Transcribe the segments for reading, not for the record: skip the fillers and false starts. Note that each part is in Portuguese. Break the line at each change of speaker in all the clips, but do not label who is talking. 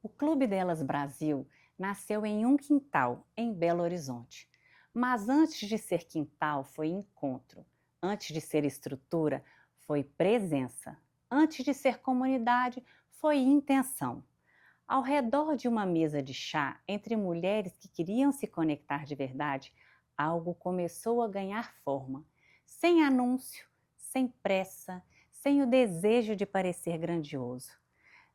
O Clube Delas Brasil nasceu em um quintal, em Belo Horizonte. Mas antes de ser quintal, foi encontro. Antes de ser estrutura, foi presença. Antes de ser comunidade, foi intenção. Ao redor de uma mesa de chá, entre mulheres que queriam se conectar de verdade, algo começou a ganhar forma. Sem anúncio, sem pressa, sem o desejo de parecer grandioso.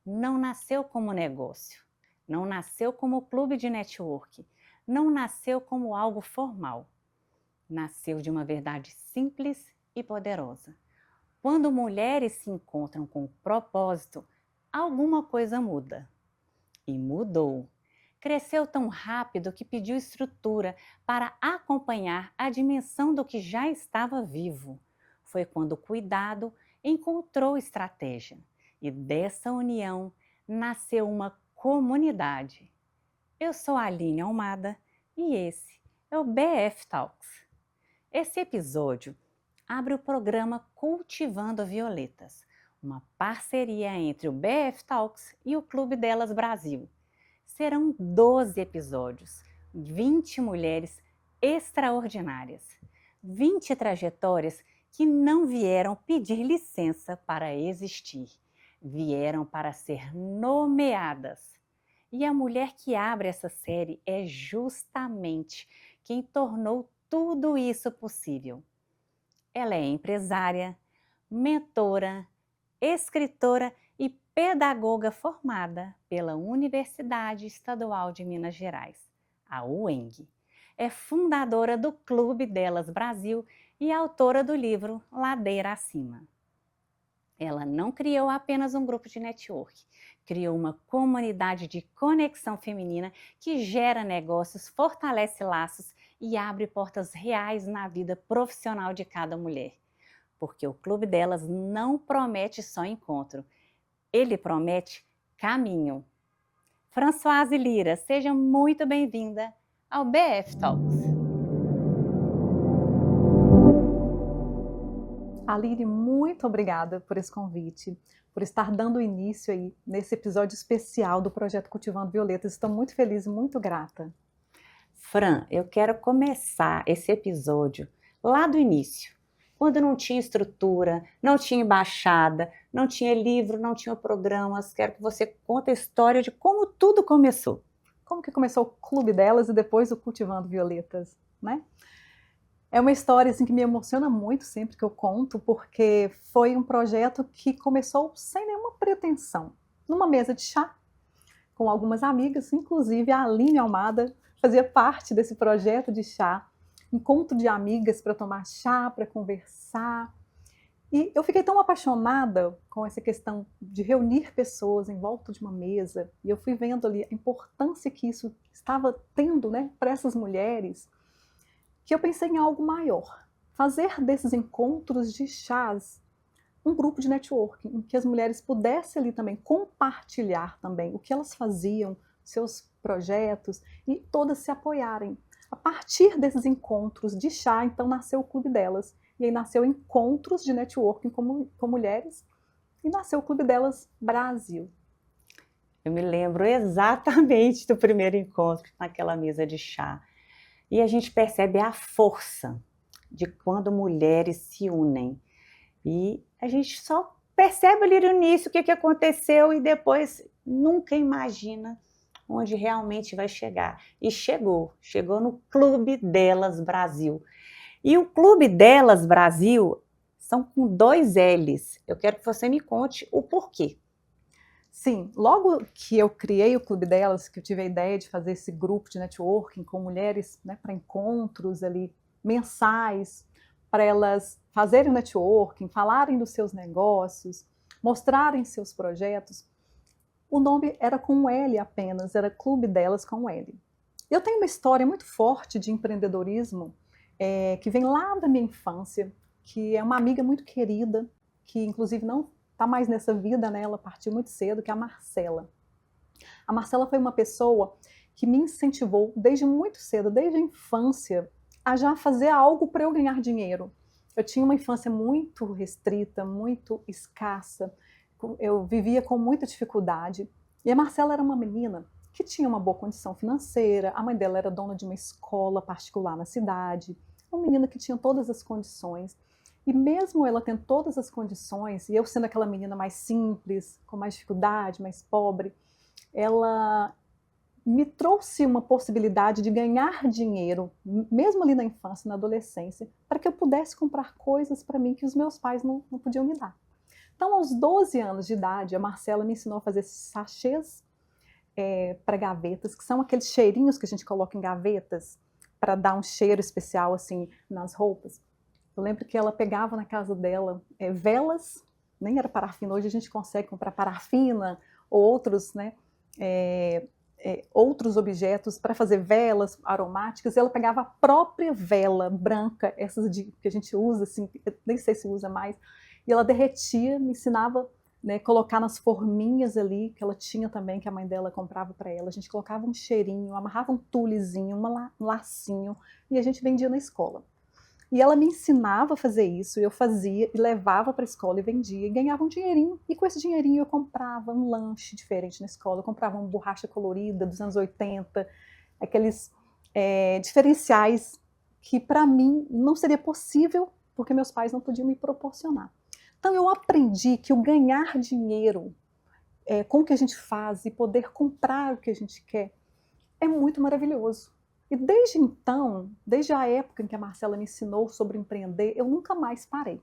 Não nasceu como negócio, não nasceu como clube de network, não nasceu como algo formal. Nasceu de uma verdade simples e poderosa. Quando mulheres se encontram com propósito, alguma coisa muda. E mudou. Cresceu tão rápido que pediu estrutura para acompanhar a dimensão do que já estava vivo. Foi quando o cuidado encontrou estratégia. E dessa união nasceu uma comunidade. Eu sou a Aline Almada e esse é o BF Talks. Esse episódio abre o programa Cultivando Violetas, uma parceria entre o BF Talks e o Clube Delas Brasil. Serão 12 episódios, 20 mulheres extraordinárias, 20 trajetórias que não vieram pedir licença para existir, vieram para ser nomeadas. E a mulher que abre essa série é justamente quem tornou tudo isso possível. Ela é empresária, mentora, escritora e pedagoga formada pela Universidade Estadual de Minas Gerais, a UENG. É fundadora do Clube Delas Brasil e autora do livro Ladeira Acima. Ela não criou apenas um grupo de network, criou uma comunidade de conexão feminina que gera negócios, fortalece laços e abre portas reais na vida profissional de cada mulher. Porque o Clube Delas não promete só encontro, ele promete caminho. Françoise Lira, seja muito bem-vinda ao BF Talks.
Aline, muito obrigada por esse convite, por estar dando início aí nesse episódio especial do projeto Cultivando Violetas. Estou muito feliz e muito grata.
Fran, eu quero começar esse episódio lá do início, quando não tinha estrutura, não tinha embaixada, não tinha livro, não tinha programas. Quero que você conte a história de como tudo começou.
Como que começou o Clube Delas e depois o Cultivando Violetas, né? É uma história assim, que me emociona muito sempre que eu conto, porque foi um projeto que começou sem nenhuma pretensão, numa mesa de chá, com algumas amigas, inclusive a Aline Almada fazia parte desse projeto de chá, encontro de amigas para tomar chá, para conversar. E eu fiquei tão apaixonada com essa questão de reunir pessoas em volta de uma mesa, e eu fui vendo ali a importância que isso estava tendo, né, para essas mulheres, que eu pensei em algo maior. Fazer desses encontros de chás um grupo de networking, em que as mulheres pudessem ali também compartilhar também o que elas faziam, seus projetos, e todas se apoiarem. A partir desses encontros de chá, então nasceu o Clube Delas, e aí nasceu encontros de networking com mulheres, e nasceu o Clube Delas Brasil.
Eu me lembro exatamente do primeiro encontro naquela mesa de chá. E a gente percebe a força de quando mulheres se unem. E a gente só percebe ali no início o que aconteceu e depois nunca imagina onde realmente vai chegar. E chegou no Clube Delas Brasil. E o Clube Delas Brasil são com 2 L's. Eu quero que você me conte o porquê.
Sim, logo que eu criei o Clube Delas, que eu tive a ideia de fazer esse grupo de networking com mulheres, né, para encontros ali mensais, para elas fazerem networking, falarem dos seus negócios, mostrarem seus projetos, o nome era com um L apenas, era Clube Delas com um L. Eu tenho uma história muito forte de empreendedorismo, que vem lá da minha infância, que é uma amiga muito querida, que inclusive não está mais nessa vida, né? Ela partiu muito cedo, que é a Marcela. A Marcela foi uma pessoa que me incentivou desde muito cedo, desde a infância, a já fazer algo para eu ganhar dinheiro. Eu tinha uma infância muito restrita, muito escassa, eu vivia com muita dificuldade, E a Marcela era uma menina que tinha uma boa condição financeira, a mãe dela era dona de uma escola particular na cidade, uma menina que tinha todas as condições. E mesmo ela tendo todas as condições, e eu sendo aquela menina mais simples, com mais dificuldade, mais pobre, ela me trouxe uma possibilidade de ganhar dinheiro, mesmo ali na infância, na adolescência, para que eu pudesse comprar coisas para mim que os meus pais não podiam me dar. Então, aos 12 anos de idade, a Marcela me ensinou a fazer sachês para gavetas, que são aqueles cheirinhos que a gente coloca em gavetas para dar um cheiro especial assim nas roupas. Eu lembro que ela pegava na casa dela velas, nem era parafina, hoje a gente consegue comprar parafina ou outros, né, outros objetos para fazer velas aromáticas. Ela pegava a própria vela branca, essas que a gente usa, assim, nem sei se usa mais, e ela derretia, me ensinava, né, colocar nas forminhas ali, que ela tinha também, que a mãe dela comprava para ela. A gente colocava um cheirinho, amarrava um tulezinho, um lacinho, e a gente vendia na escola. E ela me ensinava a fazer isso, eu fazia e levava para a escola e vendia, e ganhava um dinheirinho. E com esse dinheirinho eu comprava um lanche diferente na escola, eu comprava uma borracha colorida dos anos 80, aqueles diferenciais que para mim não seria possível, porque meus pais não podiam me proporcionar. Então eu aprendi que o ganhar dinheiro com o que a gente faz e poder comprar o que a gente quer é muito maravilhoso. E desde então, desde a época em que a Marcela me ensinou sobre empreender, eu nunca mais parei.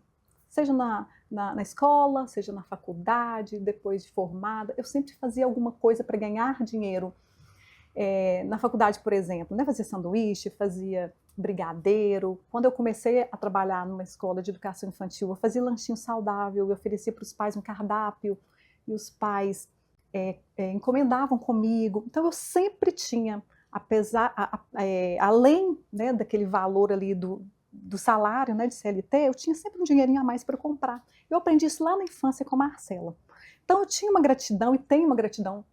Seja na escola, seja na faculdade, depois de formada, eu sempre fazia alguma coisa para ganhar dinheiro. Na faculdade, por exemplo, né, fazia sanduíche, fazia brigadeiro. Quando eu comecei a trabalhar numa escola de educação infantil, eu fazia lanchinho saudável, eu oferecia para os pais um cardápio, e os pais encomendavam comigo. Então eu sempre tinha, além, né, daquele valor ali do salário, né, de CLT, eu tinha sempre um dinheirinho a mais para comprar. Eu aprendi isso lá na infância com a Marcela. Então eu tinha uma gratidão e tenho uma gratidão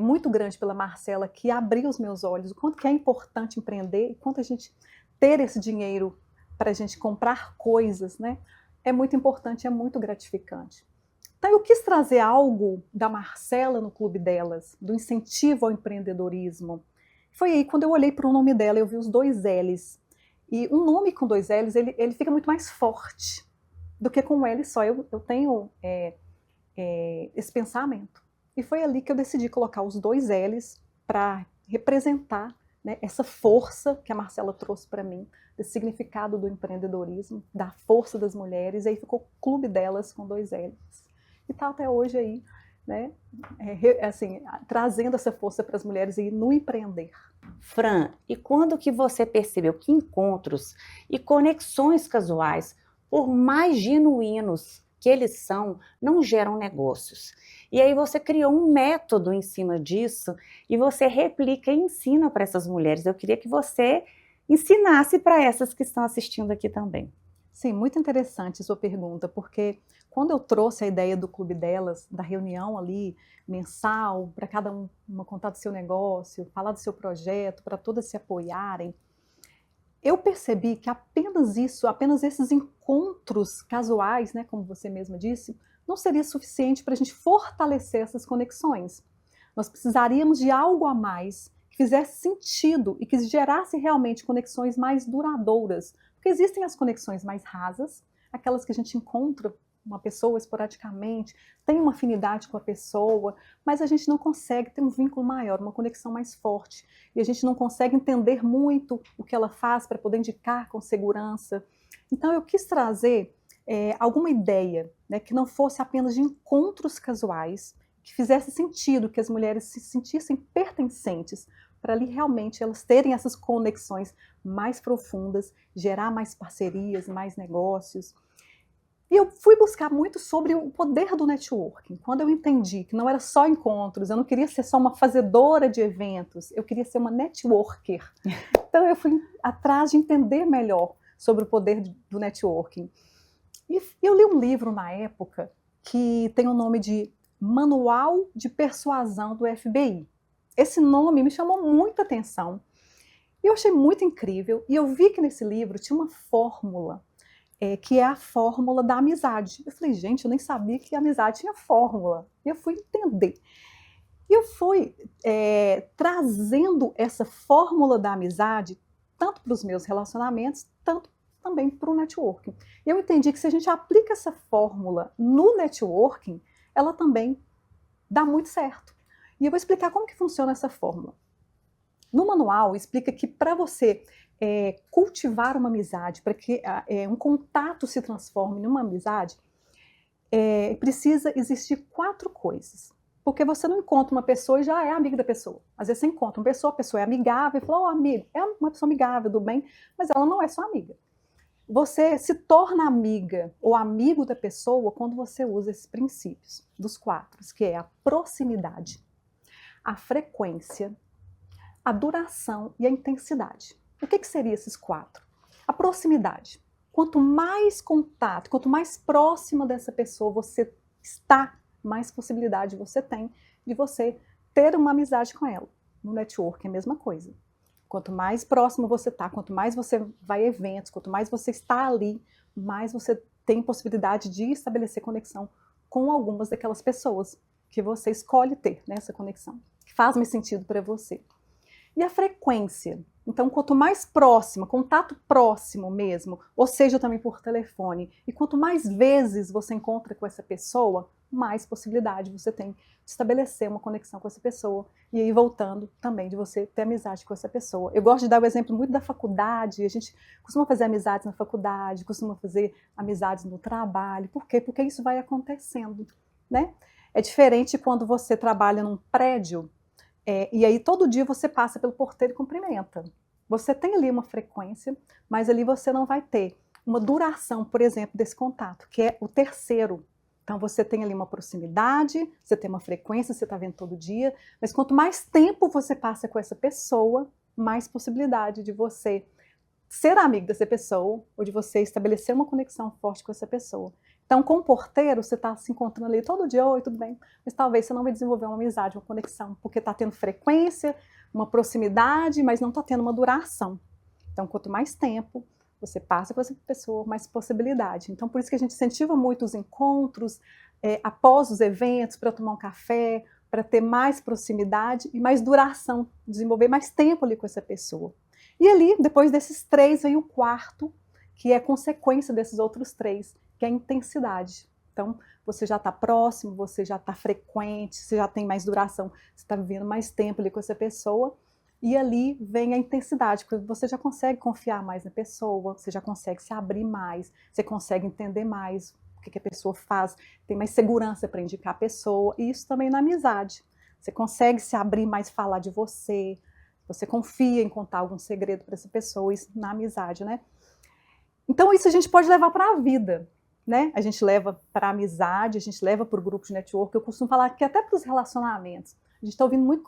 muito grande pela Marcela, que abriu os meus olhos, o quanto que é importante empreender, e quanto a gente ter esse dinheiro para a gente comprar coisas, né, é muito importante, é muito gratificante. Então eu quis trazer algo da Marcela no clube delas, do incentivo ao empreendedorismo. Foi aí quando eu olhei para o nome dela, eu vi os 2 L's. E um nome com 2 L's, ele fica muito mais forte do que com um L só. Eu tenho esse pensamento. E foi ali que eu decidi colocar os 2 L's para representar, né, essa força que a Marcela trouxe para mim, esse significado do empreendedorismo, da força das mulheres. E aí ficou o clube delas com 2 L's. E está até hoje aí, né, assim, trazendo essa força para as mulheres aí no empreender.
Fran, e quando que você percebeu que encontros e conexões casuais, por mais genuínos que eles são, não geram negócios? E aí você criou um método em cima disso e você replica e ensina para essas mulheres. Eu queria que você ensinasse para essas que estão assistindo aqui também.
Sim, muito interessante a sua pergunta, porque quando eu trouxe a ideia do clube delas, da reunião ali mensal, para cada uma contar do seu negócio, falar do seu projeto, para todas se apoiarem, eu percebi que apenas isso, apenas esses encontros casuais, né, como você mesma disse, não seria suficiente para a gente fortalecer essas conexões. Nós precisaríamos de algo a mais que fizesse sentido e que gerasse realmente conexões mais duradouras. Porque existem as conexões mais rasas, aquelas que a gente encontra uma pessoa esporadicamente, tem uma afinidade com a pessoa, mas a gente não consegue ter um vínculo maior, uma conexão mais forte. E a gente não consegue entender muito o que ela faz para poder indicar com segurança. Então eu quis trazer alguma ideia, né, que não fosse apenas de encontros casuais, que fizesse sentido, que as mulheres se sentissem pertencentes, para ali realmente elas terem essas conexões mais profundas, gerar mais parcerias, mais negócios. E eu fui buscar muito sobre o poder do networking. Quando eu entendi que não era só encontros, eu não queria ser só uma fazedora de eventos, eu queria ser uma networker. Então eu fui atrás de entender melhor sobre o poder do networking. E eu li um livro na época que tem o nome de Manual de Persuasão do FBI. Esse nome me chamou muita atenção. E eu achei muito incrível. E eu vi que nesse livro tinha uma fórmula, que é a fórmula da amizade. Eu falei, gente, eu nem sabia que a amizade tinha fórmula. E eu fui entender. E eu fui trazendo essa fórmula da amizade tanto para os meus relacionamentos, tanto também para o networking. Eu entendi que se a gente aplica essa fórmula no networking, ela também dá muito certo. E eu vou explicar como que funciona essa fórmula. No manual, explica que para você cultivar uma amizade, para que um contato se transforme numa amizade, precisa existir 4 coisas. Porque você não encontra uma pessoa e já é amiga da pessoa. Às vezes você encontra uma pessoa, a pessoa é amigável, e fala, oh, amigo, é uma pessoa amigável, do bem, mas ela não é sua amiga. Você se torna amiga ou amigo da pessoa quando você usa esses princípios, dos 4, que é a proximidade, a frequência, a duração e a intensidade. O que seriam esses 4? A proximidade. Quanto mais contato, quanto mais próxima dessa pessoa você está, mais possibilidade você tem de você ter uma amizade com ela. No network é a mesma coisa. Quanto mais próximo você está, quanto mais você vai a eventos, quanto mais você está ali, mais você tem possibilidade de estabelecer conexão com algumas daquelas pessoas que você escolhe ter nessa conexão, que faz mais sentido para você. E a frequência. Então, quanto mais próxima, contato próximo mesmo, ou seja, também por telefone, e quanto mais vezes você encontra com essa pessoa, mais possibilidade você tem de estabelecer uma conexão com essa pessoa. E aí, voltando também, de você ter amizade com essa pessoa. Eu gosto de dar o exemplo muito da faculdade. A gente costuma fazer amizades na faculdade, costuma fazer amizades no trabalho. Por quê? Porque isso vai acontecendo, né? É diferente quando você trabalha num prédio, e aí todo dia você passa pelo porteiro e cumprimenta. Você tem ali uma frequência, mas ali você não vai ter uma duração, por exemplo, desse contato, que é o terceiro. Então você tem ali uma proximidade, você tem uma frequência, você está vendo todo dia, mas quanto mais tempo você passa com essa pessoa, mais possibilidade de você ser amigo dessa pessoa, ou de você estabelecer uma conexão forte com essa pessoa. Então, com o porteiro, você está se encontrando ali todo dia, oi, tudo bem? Mas talvez você não vai desenvolver uma amizade, uma conexão, porque está tendo frequência, uma proximidade, mas não está tendo uma duração. Então, quanto mais tempo você passa com essa pessoa, mais possibilidade. Então, por isso que a gente incentiva muito os encontros, após os eventos, para tomar um café, para ter mais proximidade e mais duração, desenvolver mais tempo ali com essa pessoa. E ali, depois desses 3, vem o 4, que é consequência desses outros 3, que é a intensidade. Então, você já está próximo, você já está frequente, você já tem mais duração, você está vivendo mais tempo ali com essa pessoa, e ali vem a intensidade, porque você já consegue confiar mais na pessoa, você já consegue se abrir mais, você consegue entender mais o que a pessoa faz, tem mais segurança para indicar a pessoa, e isso também na amizade. Você consegue se abrir mais, falar de você confia em contar algum segredo para essa pessoa, isso na amizade, né? Então, isso a gente pode levar para a vida, né? A gente leva para a amizade, a gente leva para o grupo de network. Eu costumo falar que até para os relacionamentos. A gente está ouvindo muito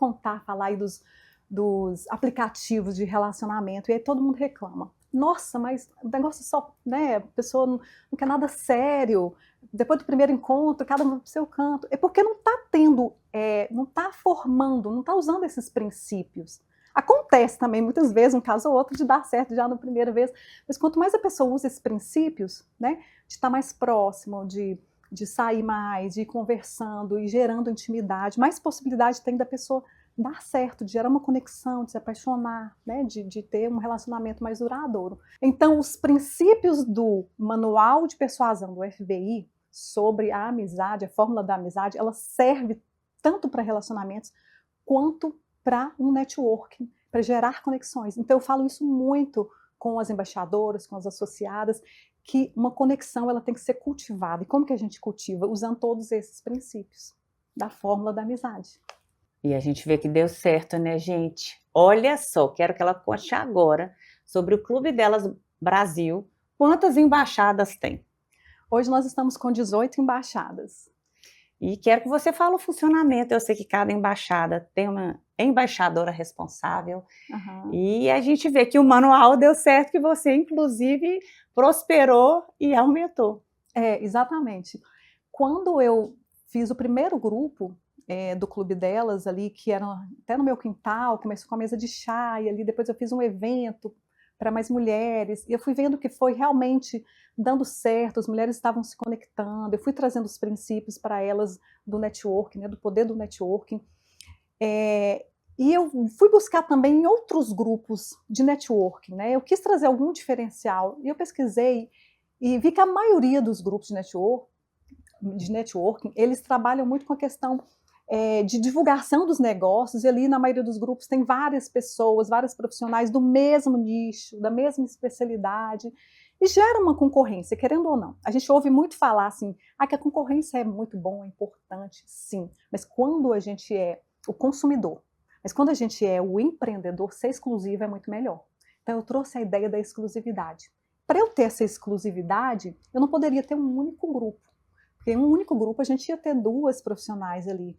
falar aí dos aplicativos de relacionamento, e aí todo mundo reclama. Nossa, mas o negócio só, né? A pessoa não quer nada sério. Depois do primeiro encontro, cada um pro seu canto. É porque não está tendo, não está formando, não está usando esses princípios. Acontece também, muitas vezes, um caso ou outro, de dar certo já na primeira vez, mas quanto mais a pessoa usa esses princípios, né, de estar mais próximo, de sair mais, de ir conversando e gerando intimidade, mais possibilidade tem da pessoa dar certo, de gerar uma conexão, de se apaixonar, né, de ter um relacionamento mais duradouro. Então, os princípios do Manual de Persuasão do FBI sobre a amizade, a fórmula da amizade, ela serve tanto para relacionamentos quanto para um networking, para gerar conexões. Então, eu falo isso muito com as embaixadoras, com as associadas, que uma conexão ela tem que ser cultivada. E como que a gente cultiva? Usando todos esses princípios da fórmula da amizade.
E a gente vê que deu certo, né, gente? Olha só, quero que ela conte agora sobre o Clube Delas Brasil. Quantas embaixadas tem?
Hoje nós estamos com 18 embaixadas.
E quero que você fale o funcionamento. Eu sei que cada embaixada tem uma embaixadora responsável.
Uhum.
E a gente vê que o manual deu certo, que você, inclusive, prosperou e aumentou.
Exatamente. Quando eu fiz o primeiro grupo do Clube Delas ali, que era até no meu quintal, começou com a mesa de chá, e ali depois eu fiz um evento para mais mulheres, e eu fui vendo que foi realmente dando certo, as mulheres estavam se conectando, eu fui trazendo os princípios para elas do networking, né, do poder do networking, E eu fui buscar também em outros grupos de networking, né? Eu quis trazer algum diferencial e eu pesquisei e vi que a maioria dos grupos de networking, eles trabalham muito com a questão de divulgação dos negócios, e ali na maioria dos grupos tem várias pessoas, vários profissionais do mesmo nicho, da mesma especialidade, e gera uma concorrência, querendo ou não. A gente ouve muito falar assim, que a concorrência é muito bom, é importante, sim, mas quando a gente é o consumidor, mas quando a gente é o empreendedor, ser exclusivo é muito melhor. Então eu trouxe a ideia da exclusividade. Para eu ter essa exclusividade, eu não poderia ter um único grupo. Porque em um único grupo a gente ia ter duas profissionais ali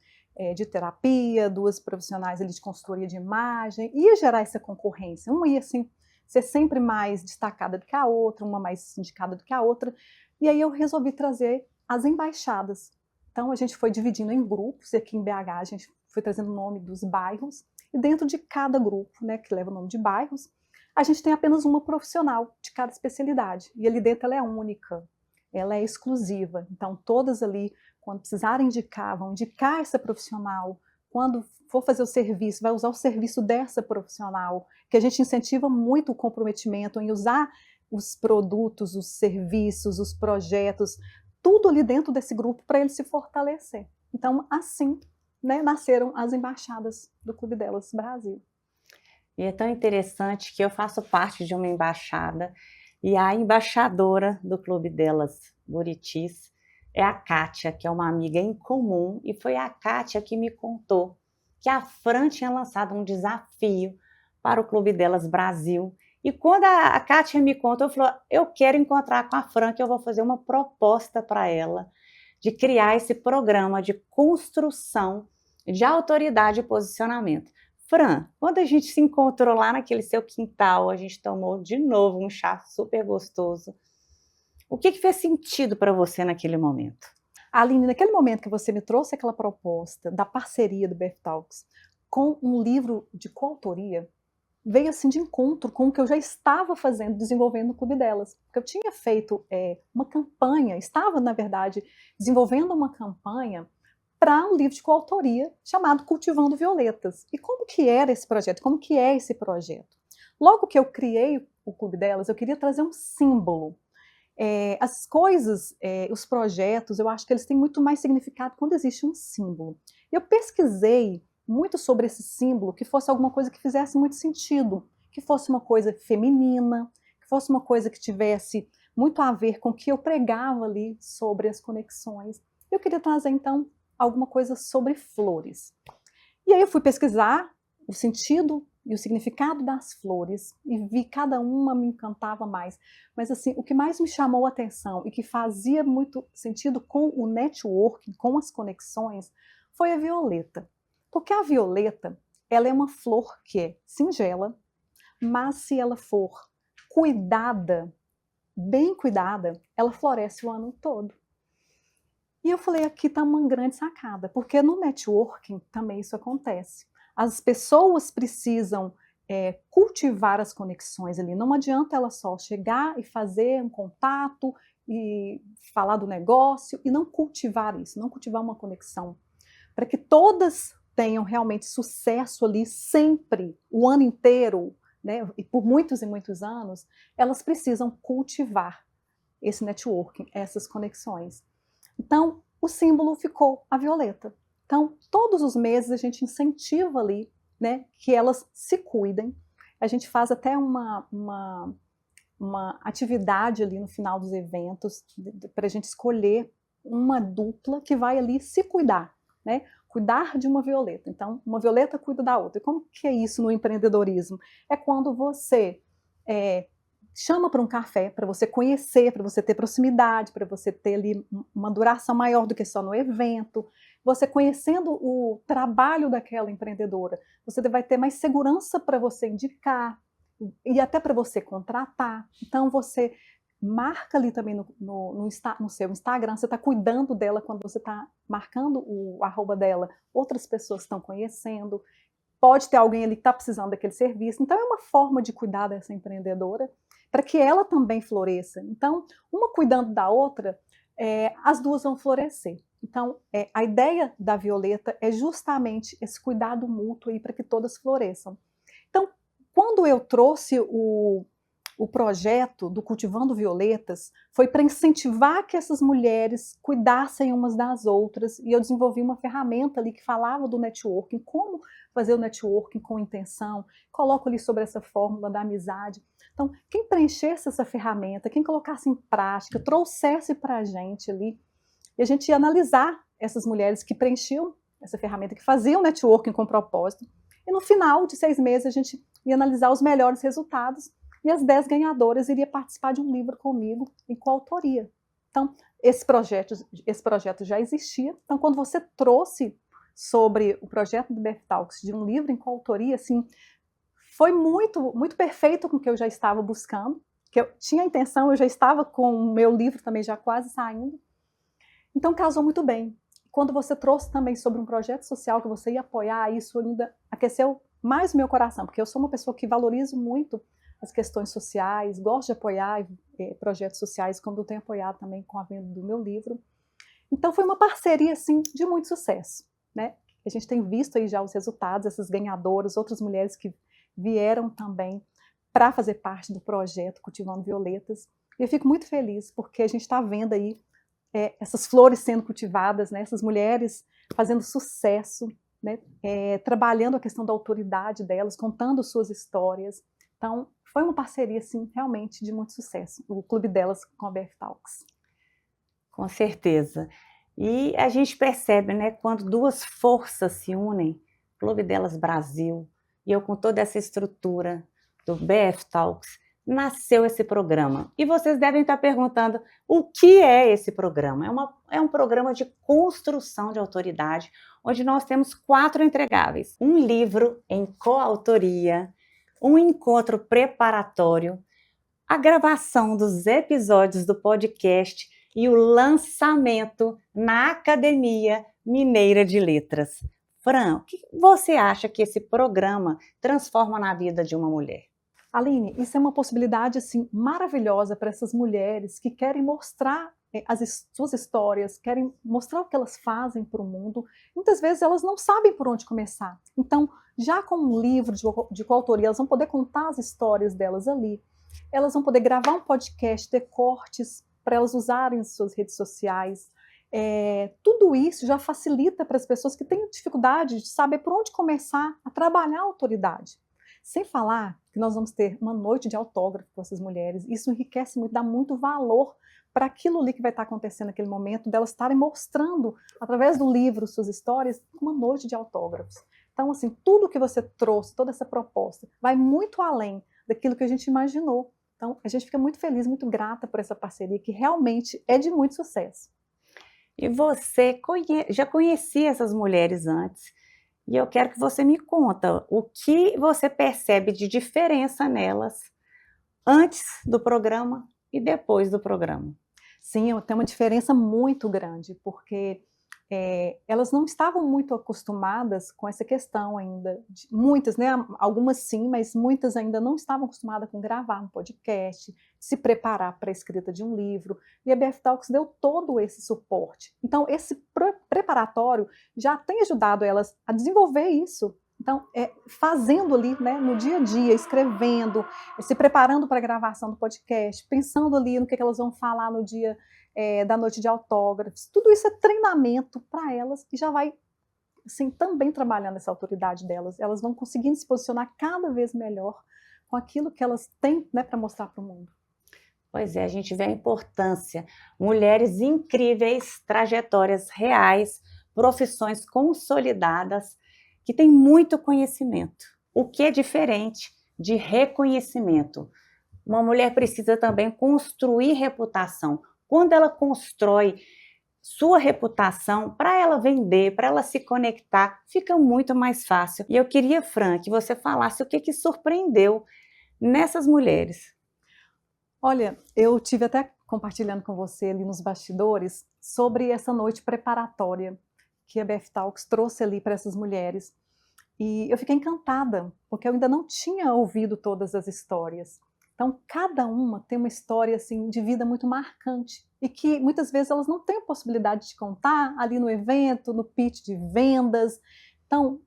de terapia, duas profissionais ali de consultoria de imagem, ia gerar essa concorrência. Uma ia assim, ser sempre mais destacada do que a outra, uma mais indicada do que a outra. E aí eu resolvi trazer as embaixadas. Então a gente foi dividindo em grupos, e aqui em BH a gente foi trazendo o nome dos bairros, e dentro de cada grupo, né, que leva o nome de bairros, a gente tem apenas uma profissional de cada especialidade. E ali dentro ela é única. Ela é exclusiva, então todas ali, quando precisarem indicar, vão indicar essa profissional, quando for fazer o serviço, vai usar o serviço dessa profissional, que a gente incentiva muito o comprometimento em usar os produtos, os serviços, os projetos, tudo ali dentro desse grupo para ele se fortalecer. Então, assim, né, nasceram as embaixadas do Clube Delas Brasil.
E é tão interessante que eu faço parte de uma embaixada, e a embaixadora do Clube Delas Buritis é a Kátia, que é uma amiga em comum, e foi a Kátia que me contou que a Fran tinha lançado um desafio para o Clube Delas Brasil. E quando a Kátia me contou, eu falei, eu quero encontrar com a Fran, que eu vou fazer uma proposta para ela de criar esse programa de construção de autoridade e posicionamento. Fran, quando a gente se encontrou lá naquele seu quintal, a gente tomou de novo um chá super gostoso. O que fez sentido para você naquele momento?
Aline, naquele momento que você me trouxe aquela proposta da parceria do BF Talks com um livro de coautoria, veio assim de encontro com o que eu já estava fazendo, desenvolvendo no Clube Delas. Porque eu tinha feito uma campanha, estava, na verdade, desenvolvendo uma campanha para um livro de coautoria chamado Cultivando Violetas. E como que era esse projeto? Como que é esse projeto? Logo que eu criei o Clube Delas, eu queria trazer um símbolo. As coisas, os projetos, eu acho que eles têm muito mais significado quando existe um símbolo. Eu pesquisei muito sobre esse símbolo, que fosse alguma coisa que fizesse muito sentido, que fosse uma coisa feminina, que fosse uma coisa que tivesse muito a ver com o que eu pregava ali sobre as conexões. Eu queria trazer, então, alguma coisa sobre flores. E aí eu fui pesquisar o sentido e o significado das flores e vi cada uma me encantava mais. Mas assim, o que mais me chamou a atenção e que fazia muito sentido com o networking, com as conexões, foi a violeta. Porque a violeta, ela é uma flor que é singela, mas se ela for cuidada, bem cuidada, ela floresce o ano todo. E eu falei, aqui está uma grande sacada, porque no networking também isso acontece. As pessoas precisam cultivar as conexões ali. Não adianta ela só chegar e fazer um contato e falar do negócio e não cultivar isso, não cultivar uma conexão. Para que todas tenham realmente sucesso ali sempre, o ano inteiro, né, e por muitos e muitos anos, elas precisam cultivar esse networking, essas conexões. Então, o símbolo ficou a violeta. Então, todos os meses a gente incentiva ali, né, que elas se cuidem. A gente faz até uma atividade ali no final dos eventos para a gente escolher uma dupla que vai ali se cuidar, né? Cuidar de uma violeta. Então, uma violeta cuida da outra. E como que é isso no empreendedorismo? É quando você chama para um café, para você conhecer, para você ter proximidade, para você ter ali uma duração maior do que só no evento. Você conhecendo o trabalho daquela empreendedora, você vai ter mais segurança para você indicar e até para você contratar. Então, você marca ali também no seu Instagram, você está cuidando dela quando você está marcando o arroba dela, outras pessoas estão conhecendo, pode ter alguém ali que está precisando daquele serviço. Então, é uma forma de cuidar dessa empreendedora para que ela também floresça. Então, uma cuidando da outra, as duas vão florescer. Então, a ideia da Violeta é justamente esse cuidado mútuo para que todas floresçam. Então, quando eu trouxe o projeto do Cultivando Violetas, foi para incentivar que essas mulheres cuidassem umas das outras, e eu desenvolvi uma ferramenta ali que falava do networking, como fazer o networking com intenção, coloco ali sobre essa fórmula da amizade. Então, quem preenchesse essa ferramenta, quem colocasse em prática, trouxesse para a gente ali, e a gente ia analisar essas mulheres que preenchiam essa ferramenta, que faziam networking com propósito, e no final de 6 meses a gente ia analisar os melhores resultados, e as 10 ganhadoras iriam participar de um livro comigo em coautoria. Então, esse projeto já existia. Então, quando você trouxe sobre o projeto do BF Talks de um livro em coautoria, assim, foi muito, muito perfeito com o que eu já estava buscando, que eu tinha a intenção, eu já estava com o meu livro também já quase saindo. Então, casou muito bem. Quando você trouxe também sobre um projeto social que você ia apoiar, isso ainda aqueceu mais o meu coração, porque eu sou uma pessoa que valorizo muito as questões sociais, gosto de apoiar projetos sociais, como eu tenho apoiado também com a venda do meu livro. Então foi uma parceria assim de muito sucesso, né? A gente tem visto aí já os resultados, essas ganhadoras, outras mulheres que vieram também para fazer parte do projeto Cultivando Violetas. E eu fico muito feliz porque a gente está vendo aí essas flores sendo cultivadas, né? Essas mulheres fazendo sucesso, né? Trabalhando a questão da autoridade delas, contando suas histórias. Então, foi uma parceria, assim, realmente de muito sucesso, o clube delas com a BF Talks.
Com certeza. E a gente percebe, né, quando duas forças se unem, Clube Delas Brasil, e eu com toda essa estrutura do BF Talks, nasceu esse programa. E vocês devem estar perguntando, o que é esse programa? É um programa de construção de autoridade, onde nós temos 4 entregáveis. Um livro em coautoria, um encontro preparatório, a gravação dos episódios do podcast e o lançamento na Academia Mineira de Letras. Fran, o que você acha que esse programa transforma na vida de uma mulher?
Aline, isso é uma possibilidade assim, maravilhosa para essas mulheres que querem mostrar as suas histórias, querem mostrar o que elas fazem para o mundo. Muitas vezes elas não sabem por onde começar. Então, já com um livro de coautoria, elas vão poder contar as histórias delas ali. Elas vão poder gravar um podcast, ter cortes para elas usarem nas suas redes sociais. Tudo isso já facilita para as pessoas que têm dificuldade de saber por onde começar a trabalhar a autoridade. Sem falar que nós vamos ter uma noite de autógrafo com essas mulheres. Isso enriquece muito, dá muito valor para aquilo ali que vai estar acontecendo naquele momento, delas estarem mostrando, através do livro, suas histórias, uma noite de autógrafos. Então, assim, tudo que você trouxe, toda essa proposta, vai muito além daquilo que a gente imaginou. Então, a gente fica muito feliz, muito grata por essa parceria, que realmente é de muito sucesso.
E você já conhecia essas mulheres antes, e eu quero que você me conta o que você percebe de diferença nelas antes do programa e depois do programa.
Sim, tem uma diferença muito grande, porque elas não estavam muito acostumadas com essa questão ainda. Muitas, né? Algumas sim, mas muitas ainda não estavam acostumadas com gravar um podcast, se preparar para a escrita de um livro. E a BF Talks deu todo esse suporte. Então, esse preparatório já tem ajudado elas a desenvolver isso. Então, fazendo ali, né, no dia a dia, escrevendo, se preparando para a gravação do podcast, pensando ali no que elas vão falar no dia da noite de autógrafos. Tudo isso é treinamento para elas e já vai, assim, também trabalhando essa autoridade delas. Elas vão conseguindo se posicionar cada vez melhor com aquilo que elas têm, né, para mostrar para o mundo.
Pois é, a gente vê a importância. Mulheres incríveis, trajetórias reais, profissões consolidadas, que têm muito conhecimento. O que é diferente de reconhecimento? Uma mulher precisa também construir reputação. Quando ela constrói sua reputação, para ela vender, para ela se conectar, fica muito mais fácil. E eu queria, Fran, que você falasse o que surpreendeu nessas mulheres.
Olha, eu tive até compartilhando com você ali nos bastidores sobre essa noite preparatória que a BF Talks trouxe ali para essas mulheres. E eu fiquei encantada, porque eu ainda não tinha ouvido todas as histórias. Então, cada uma tem uma história assim, de vida muito marcante e que muitas vezes elas não têm a possibilidade de contar ali no evento, no pitch de vendas. Então,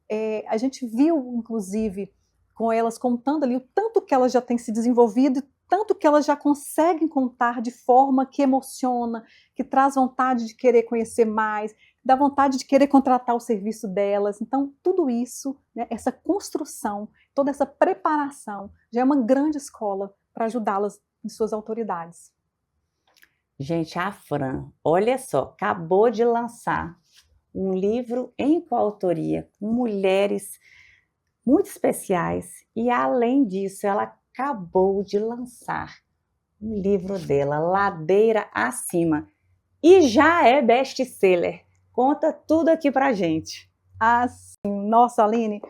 a gente viu, inclusive, com elas contando ali o tanto que elas já têm se desenvolvido e tanto que elas já conseguem contar de forma que emociona, que traz vontade de querer conhecer mais, dá vontade de querer contratar o serviço delas. Então, tudo isso, né, essa construção, toda essa preparação, já é uma grande escola para ajudá-las em suas autoridades.
Gente, a Fran, olha só, acabou de lançar um livro em coautoria com mulheres muito especiais e, além disso, ela acabou de lançar um livro dela, Ladeira Acima, e já é best-seller. Conta tudo aqui pra gente.
Ah, sim. Nossa, Aline,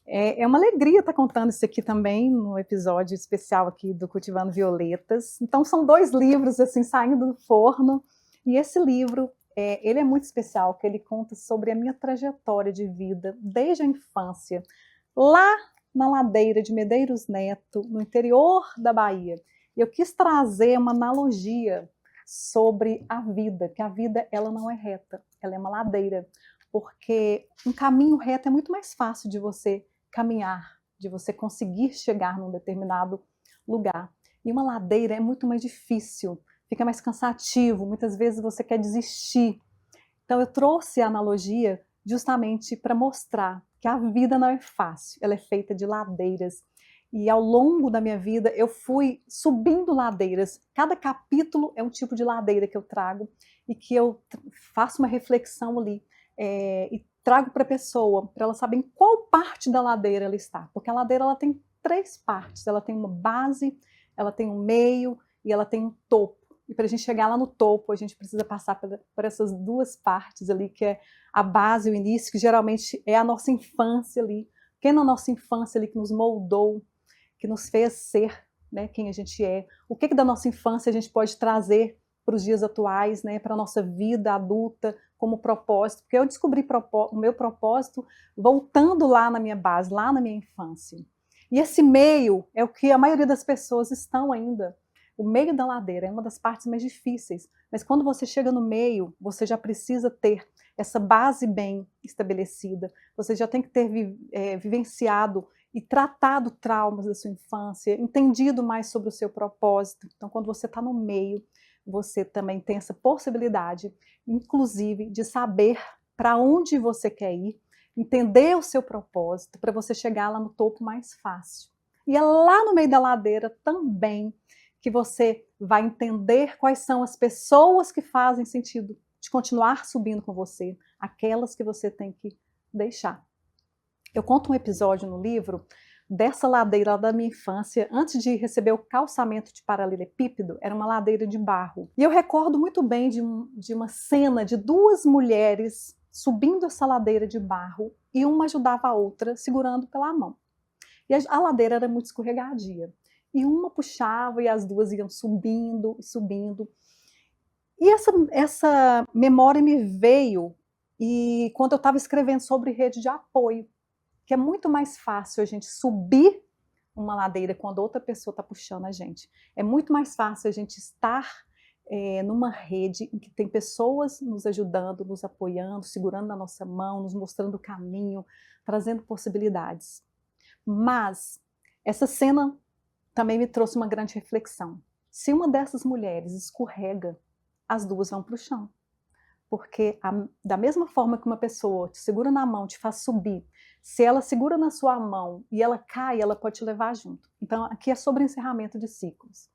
é uma alegria estar contando isso aqui também no episódio especial aqui do Cultivando Violetas. Então, são 2 livros assim saindo do forno, e esse livro, ele é muito especial, porque ele conta sobre a minha trajetória de vida desde a infância, lá na ladeira de Medeiros Neto, no interior da Bahia. E eu quis trazer uma analogia sobre a vida, que a vida ela não é reta, ela é uma ladeira, porque um caminho reto é muito mais fácil de você caminhar, de você conseguir chegar num determinado lugar. E uma ladeira é muito mais difícil, fica mais cansativo, muitas vezes você quer desistir. Então eu trouxe a analogia justamente para mostrar que a vida não é fácil, ela é feita de ladeiras. E ao longo da minha vida eu fui subindo ladeiras. Cada capítulo é um tipo de ladeira que eu trago e que eu faço uma reflexão ali e trago para a pessoa, para ela saber em qual parte da ladeira ela está. Porque a ladeira ela tem 3 partes, ela tem uma base, ela tem um meio e ela tem um topo. E para a gente chegar lá no topo, a gente precisa passar por essas 2 partes ali, que é a base, o início, que geralmente é a nossa infância ali, que é na nossa infância ali que nos moldou, que nos fez ser, né, quem a gente é. O que da nossa infância a gente pode trazer para os dias atuais, né, para a nossa vida adulta, como propósito, porque eu descobri o meu propósito voltando lá na minha base, lá na minha infância. E esse meio é o que a maioria das pessoas estão ainda. O meio da ladeira é uma das partes mais difíceis, mas quando você chega no meio, você já precisa ter essa base bem estabelecida, você já tem que ter vivenciado e tratado traumas da sua infância, entendido mais sobre o seu propósito. Então, quando você está no meio, você também tem essa possibilidade, inclusive, de saber para onde você quer ir, entender o seu propósito, para você chegar lá no topo mais fácil. E é lá no meio da ladeira também que você vai entender quais são as pessoas que fazem sentido de continuar subindo com você, aquelas que você tem que deixar. Eu conto um episódio no livro dessa ladeira da minha infância, antes de receber o calçamento de paralelepípedo, era uma ladeira de barro. E eu recordo muito bem de uma cena de 2 mulheres subindo essa ladeira de barro e uma ajudava a outra segurando pela mão. E a ladeira era muito escorregadia. E uma puxava e as 2 iam subindo e subindo. E essa memória me veio e quando eu estava escrevendo sobre rede de apoio, que é muito mais fácil a gente subir uma ladeira quando outra pessoa está puxando a gente. É muito mais fácil a gente estar numa rede em que tem pessoas nos ajudando, nos apoiando, segurando na nossa mão, nos mostrando o caminho, trazendo possibilidades. Mas essa cena também me trouxe uma grande reflexão. Se uma dessas mulheres escorrega, as 2 vão para o chão. Porque da mesma forma que uma pessoa te segura na mão, te faz subir, se ela segura na sua mão e ela cai, ela pode te levar junto. Então, aqui é sobre encerramento de ciclos.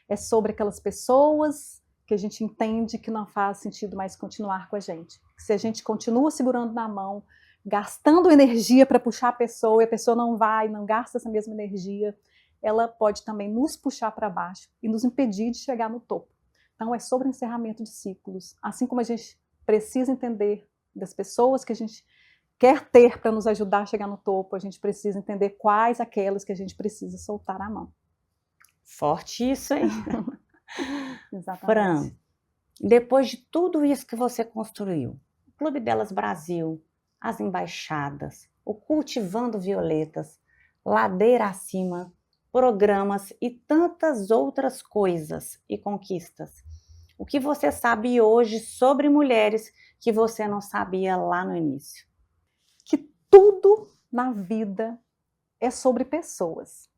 É sobre aquelas pessoas que a gente entende que não faz sentido mais continuar com a gente. Se a gente continua segurando na mão, gastando energia para puxar a pessoa, e a pessoa não vai, não gasta essa mesma energia, ela pode também nos puxar para baixo e nos impedir de chegar no topo. Então, é sobre encerramento de ciclos. Assim como a gente precisa entender das pessoas que a gente quer ter para nos ajudar a chegar no topo, a gente precisa entender quais aquelas que a gente precisa soltar a mão.
Forte isso, hein?
Exatamente.
Fran, depois de tudo isso que você construiu, o Clube Delas Brasil, as embaixadas, o Cultivando Violetas, Ladeira Acima, programas e tantas outras coisas e conquistas. O que você sabe hoje sobre mulheres que você não sabia lá no início?
Que tudo na vida é sobre pessoas.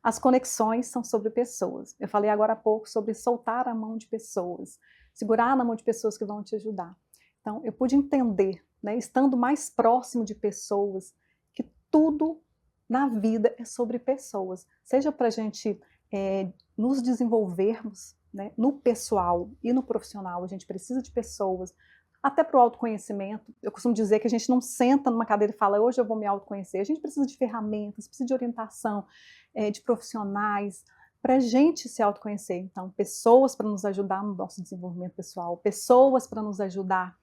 As conexões são sobre pessoas. Eu falei agora há pouco sobre soltar a mão de pessoas, segurar na mão de pessoas que vão te ajudar. Então, eu pude entender, né, estando mais próximo de pessoas, que tudo na vida é sobre pessoas. Seja para a gente nos desenvolvermos, né, no pessoal e no profissional, a gente precisa de pessoas, até para o autoconhecimento. Eu costumo dizer que a gente não senta numa cadeira e fala, hoje eu vou me autoconhecer. A gente precisa de ferramentas, precisa de orientação, de profissionais, para a gente se autoconhecer. Então, pessoas para nos ajudar no nosso desenvolvimento pessoal, pessoas para nos ajudar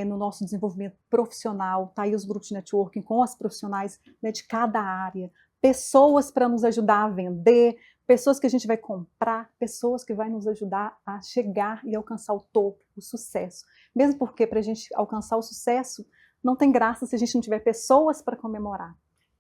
no nosso desenvolvimento profissional. Tá aí os grupos de networking com as profissionais, né, de cada área, pessoas para nos ajudar a vender, pessoas que a gente vai comprar, pessoas que vão nos ajudar a chegar e alcançar o topo, o sucesso. Mesmo porque para a gente alcançar o sucesso, não tem graça se a gente não tiver pessoas para comemorar.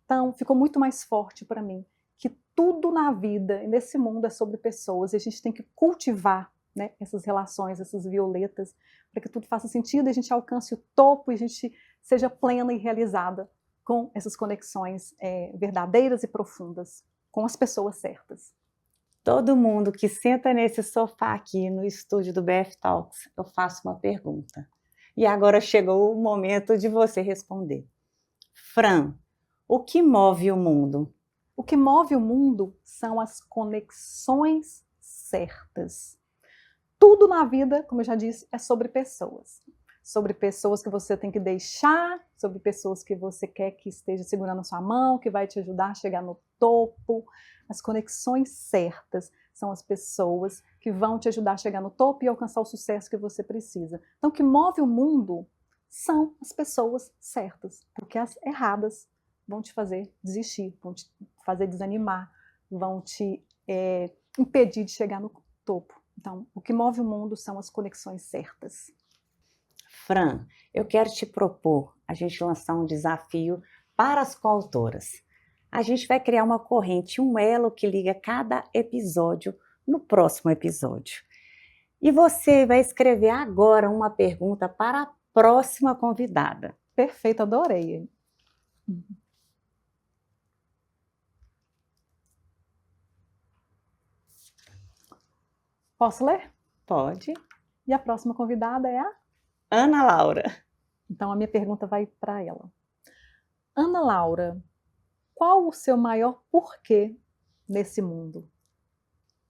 Então, ficou muito mais forte para mim que tudo na vida, nesse mundo, é sobre pessoas, e a gente tem que cultivar, né, essas relações, essas violetas, para que tudo faça sentido, e a gente alcance o topo, e a gente seja plena e realizada com essas conexões verdadeiras e profundas, com as pessoas certas.
Todo mundo que senta nesse sofá aqui no estúdio do BF Talks, eu faço uma pergunta. E agora chegou o momento de você responder. Fran, o que move o mundo?
O que move o mundo são as conexões certas. Tudo na vida, como eu já disse, é sobre pessoas. Sobre pessoas que você tem que deixar, sobre pessoas que você quer que esteja segurando a sua mão, que vai te ajudar a chegar no topo. As conexões certas são as pessoas que vão te ajudar a chegar no topo e alcançar o sucesso que você precisa. Então, o que move o mundo são as pessoas certas, porque as erradas vão te fazer desistir, vão te fazer desanimar, vão te impedir de chegar no topo. Então, o que move o mundo são as conexões certas.
Fran, eu quero te propor a gente lançar um desafio para as coautoras. A gente vai criar uma corrente, um elo que liga cada episódio no próximo episódio. E você vai escrever agora uma pergunta para a próxima convidada.
Perfeito, adorei. Posso ler?
Pode.
E a próxima convidada é a
Ana Laura.
Então a minha pergunta vai para ela. Ana Laura, qual o seu maior porquê nesse mundo?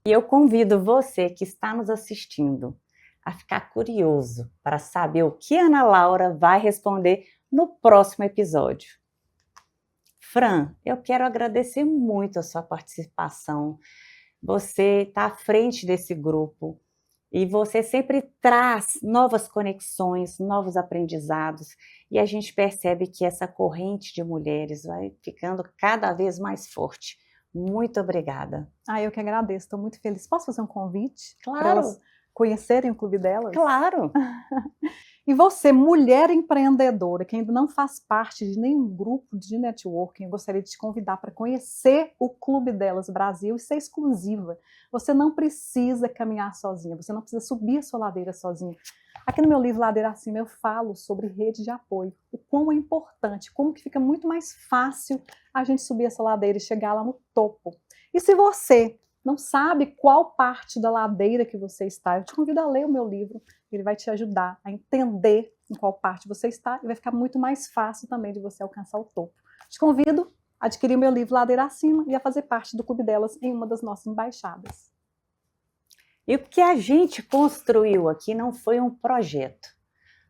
E eu convido você que está nos assistindo a ficar curioso para saber o que Ana Laura vai responder no próximo episódio. Fran, eu quero agradecer muito a sua participação. Você está à frente desse grupo e você sempre traz novas conexões, novos aprendizados, e a gente percebe que essa corrente de mulheres vai ficando cada vez mais forte. Muito obrigada.
Eu que agradeço, estou muito feliz. Posso fazer um convite?
Claro.
Para elas conhecerem o clube delas?
Claro.
E você, mulher empreendedora, que ainda não faz parte de nenhum grupo de networking, eu gostaria de te convidar para conhecer o Clube Delas Brasil e ser exclusiva. Você não precisa caminhar sozinha, você não precisa subir a sua ladeira sozinha. Aqui no meu livro Ladeira Acima eu falo sobre rede de apoio, o quão é importante, como que fica muito mais fácil a gente subir essa ladeira e chegar lá no topo. E se você não sabe qual parte da ladeira que você está, eu te convido a ler o meu livro. Ele vai te ajudar a entender em qual parte você está e vai ficar muito mais fácil também de você alcançar o topo. Te convido a adquirir o meu livro Ladeira Acima e a fazer parte do Clube Delas em uma das nossas embaixadas.
E o que a gente construiu aqui não foi um projeto,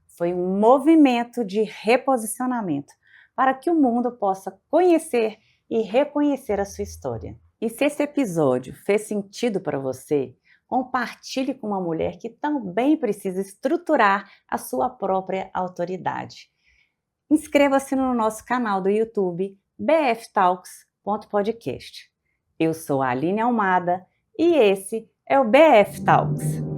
foi um movimento de reposicionamento para que o mundo possa conhecer e reconhecer a sua história. E se esse episódio fez sentido para você, compartilhe com uma mulher que também precisa estruturar a sua própria autoridade. Inscreva-se no nosso canal do YouTube bftalks.podcast. Eu sou a Aline Almada e esse é o BF Talks.